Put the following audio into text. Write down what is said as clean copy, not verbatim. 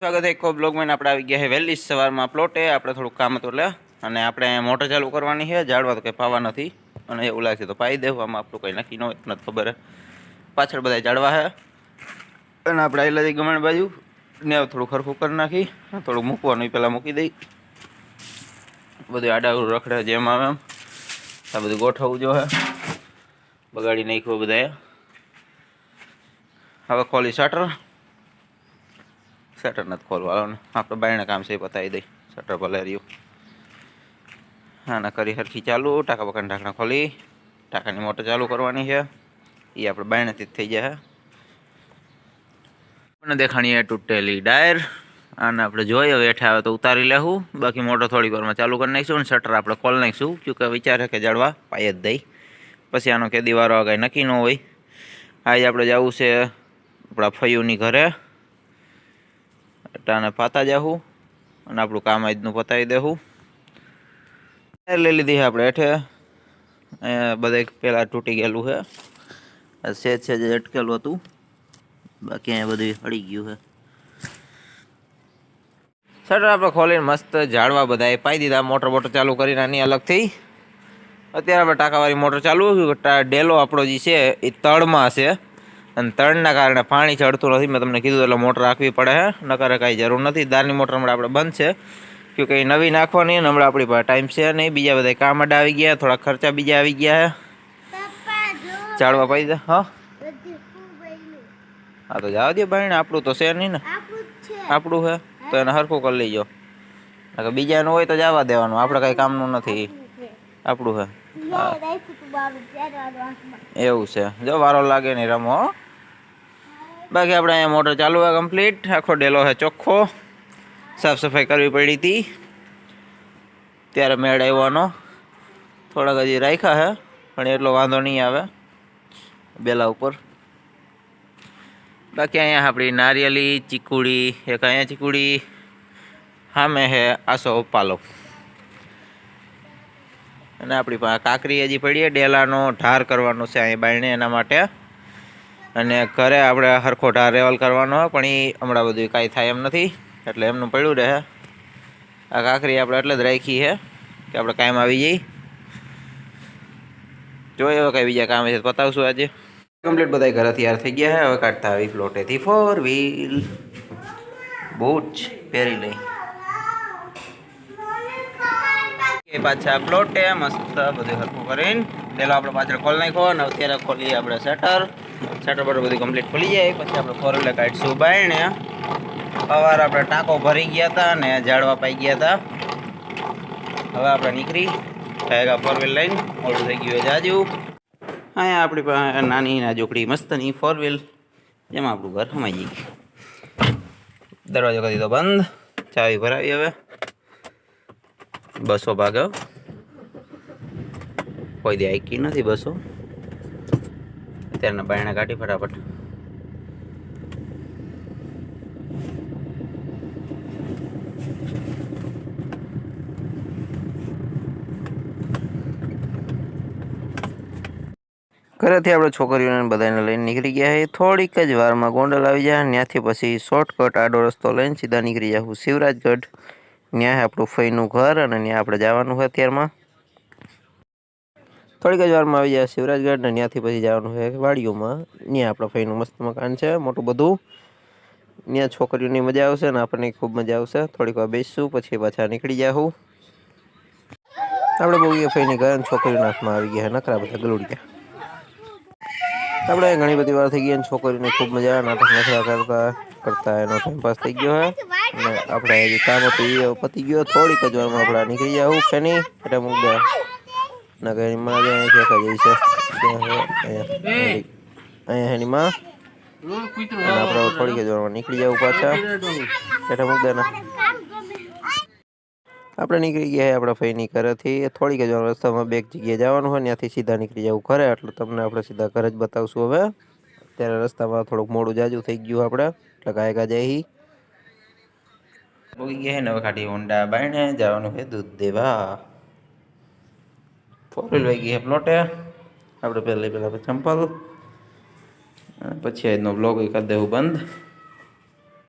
સ્વાગત છે એક બ્લોગમાં. આપણે આવી ગયા છે વહેલી સવારમાં પ્લોટે. આપણે થોડુંક કામ હતું એટલે, અને આપણે મોટર ચાલુ કરવાની છે. ઝાડવા તો કંઈ પાવા નથી, અને એવું લાગે તો પાઈ દેવું. આમાં આપણું કંઈ નક્કી ન હોય, નથી ખબર. પાછળ બધા ઝાડવા છે, અને આપણે આવેલા જઈ ગમણ બાજુ ને થોડું ખરખું કરી નાખી. થોડુંક મૂકવાનું પહેલાં મૂકી દઈ. બધું આડાવડું રખડે જેમ આવે એમ. આ બધું ગોઠવવું જો હે, બગાડી નાખ્યું બધાએ. હવે ખોલી શટર નથી ખોલવાનું. આપણે બાયણે કામ છે એ પતાવી દઈ. શટર ભલે રહ્યું. હા ના કરી હરખી ચાલુ. ટાંકા બકાના ઢાંકણા ખોલી ટાંકાની મોટર ચાલુ કરવાની છે. એ આપણે બાયણેથી જ થઈ જાય. આપણે દેખાણીએ તૂટેલી ડાયર. આને આપણે જોઈએ હવે હેઠે આવે તો ઉતારી લેવું. બાકી મોટર થોડીક વારમાં ચાલુ કરી નાખીશું, અને શટર આપણે ખોલી નાખીશું. કે વિચાર છે કે જડવા પાઈ જ દઈ, પછી આનો કે દીવારો કાંઈ નક્કી ન હોય. આજે આપણે જવું છે આપણા ફયુની ઘરે. ટાને પાતા જાવું, અને આપણું કામ આજનું પતાવી દેવું. લઈ લીધી છે આપણે હેઠે. બધે પહેલાં તૂટી ગયેલું છે. છે જે અટકેલું હતું, બાકી અહીંયા બધું અડી ગયું છે. શટર આપણે ખોલીને મસ્ત ઝાડવા બધા પાઈ દીધા. મોટર ચાલુ કરીને આની અલગથી. અત્યારે આપણે ટાંકાવાળી મોટર ચાલુ. ડેલો આપણો જે છે એ તળમાં છે, અને તળના કારણે પાણી ચડતું નથી. મેં તમને કીધું એટલે મોટર રાખવી પડે છે, નકર કાંઈ જરૂર નથી. દારની મોટર હમણાં આપણે બંધ છે, કે કંઈ નવી નાખવાની. અને હમણાં આપણી પાસે ટાઈમ છે નહીં. બીજા બધા કામ અડા આવી ગયા, થોડા ખર્ચા બીજા આવી ગયા છે. ઝાડવા પાઈ દે. હા હા તો જવા દે ભાઈ, આપણું તો છે નહીં ને. આપણું છે તો એને હરખું કરી લઈજો. બીજાનું હોય તો જવા દેવાનું, આપણે કાંઈ કામનું નથી. આપણું છે એવું છે. જો વારો લાગે નહીં રમો. બાકી આપણે અહીંયા મોટર ચાલુ હોય કમ્પ્લીટ. આખો ડેલો છે ચોખ્ખો. સાફ સફાઈ કરવી પડી હતી ત્યારે મેળ આવવાનો. થોડાક હજી રાખ્યા છે, પણ એટલો વાંધો નહીં આવે બેલા ઉપર. બાકી અહીંયા આપણી નારિયેલી ચીકુડી, એક અહીંયા ચીકુડી સામે છે આસો પાલો, અને આપણી પાસે કાકરી હજી પડીએ. ડેલાનો ઢાર કરવાનો છે અહીં બાયણે, એના માટે. અને ઘરે આપણે હરખો ઢાર રેવલ કરવાનો હોય, પણ એ હમણાં બધું કાંઈ થાય એમ નથી, એટલે એમનું પડ્યું રહે. આ કાકરી આપણે એટલે જ રાખી છે કે આપણે કાયમ આવી જઈએ. જોઈએ હવે કાંઈ બીજા કામ છે બતાવશું આજે. કમ્પ્લીટ બધા ઘરે તૈયાર થઈ ગયા છે. હવે કાઢતા આવી પ્લોટેથી 4 વ્હીલ. બૂટ પહેરી લઈ પાછા પ્લોટે મસ્ત બધું હરખું કરીને. પેલો આપણે પાછળ ખોલી નાખો, અને અત્યારે ખોલીએ આપણે શટર પર બધું કમ્પ્લીટ ખુલી જાય. પછી આપણે 4 વ્હીલર કાઢીશું બાયણે. સવારે આપણે ટાંકો ભરી ગયા હતા અને ઝાડવા પાઈ ગયા હતા. હવે આપણે નીકળી ટાયગા 4 વ્હીલ લઈને. મોડું થઈ ગયું જાજુ. અહીંયા આપણી પાસે નાની નાજુકડી મસ્તની 4 વ્હીલ, જેમાં આપણું ઘર સમાઈ જાય. દરવાજો કરી દીધો બંધ. ચાવી ભરાવી. હવે બસો ભાગે કોઈ દે આઈકી નથી બસો. અત્યારના બાયણે કાઢી ફટાફટ. ઘરેથી આપણે છોકરીઓને બધાને લઈને નીકળી ગયા છે. થોડીક જ વારમાં ગોંડલ આવી જાય. ત્યાંથી પછી શોર્ટકટ આડો રસ્તો લઈને સીધા નીકળી જવું શિવરાજગઢ. ત્યાં આપણું ફઈનું ઘર, અને ત્યાં આપણે જવાનું છે અત્યારમાં. થોડીક જ વારમાં આવી જાય શિવરાજગઢ, ને ત્યાંથી પછી જવાનું છે વાડીઓમાં. ત્યાં આપણે ફઈનું મસ્ત મકાન છે મોટું બધું. ત્યાં છોકરીઓની મજા આવશે ને આપણને ખૂબ મજા આવશે. થોડીક વાર બેસીશું પછી પાછા નીકળી જાઉં. આપણે બહુ ફઈની ઘર છોકરીઓના હાથમાં આવી ગયા નકરા બધા ગલુડિયા. આપણે ઘણી બધી વાર થઈ ગઈ, છોકરીને ખૂબ મજા નાટક નખરા કરતા એનો ટાઈમ પાસ થઈ ગયો છે. અને આપણે હજી કામ હતું એ પતી ગયો. થોડીક જ વારમાં આપણે નીકળી જવું ફેની એટલે મુકદા ના કઈ માં જાય છે છે અહીંયા એની માં. અને આપણે થોડીક જ વારમાં નીકળી જવું પાછા એટલે મુકદાના. આપણે નીકળી ગયા આપણા ફઈની ઘરેથી. થોડીક જ રસ્તામાં બે જગ્યાએ જવાનું હોય, ત્યાંથી સીધા નીકળી જવું ઘરે. એટલે તમને આપણે સીધા ઘરે જ બતાવશું. હવે અત્યારે રસ્તામાં થોડુંક મોડું જાજુ થઈ ગયું આપણે, એટલે ગાયકા જઈ બોગી ગયા ને. હવે કાઢી હોન્ડા બાયણે જવાનું છે દૂધ દેવા. 4 વ્હીલ વાગી છે પ્લોટે. આપણે પહેલાં ચંપલ, પછી આજનો બ્લોગ કરી દેવું બંધ.